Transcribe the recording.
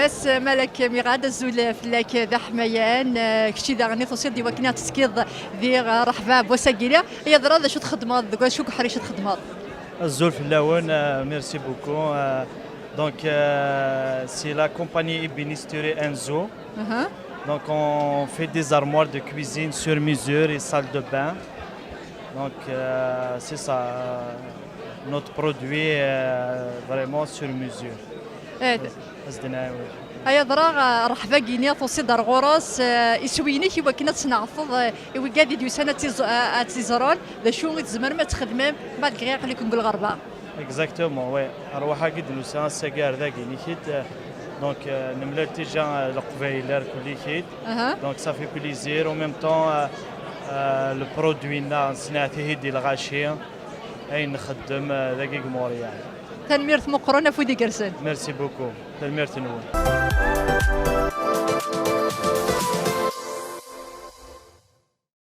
مس ملك ميغاد الزول فلاك ذا حميان كشتي ذا غني توصيل دي وكنا تسكيض ذي رحباب وساقيلة هي ذرا شو تخدمات شو كحريش تخدمات الزول في اللون ميرسي بوكو donc c'est la compagnie ébénisterie Enzo. Donc on fait des armoires de cuisine sur mesure et salle de bain. Donc c'est ça notre produit vraiment sur mesure. هيا ذرا رحبا كينيا توصي دار غراس يسويني كي وكنا تصنعفض وكادي ديو سنه تيزرون ذا شو تزمر ما تخدمم بعد غير خليكم بالغربه. Exactement, ouais. أروح أجد لسان سجار ذا كينيكيت. Donc نملة تيجان القبيلة كليكيت. Donc ça fait plaisir. En même temps le produit نا صناعته دي الغاشية. أي نخدم ذاك موريال. تنميرت مقرنة في ديكرسن. Merci beaucoup. تنميرت نور.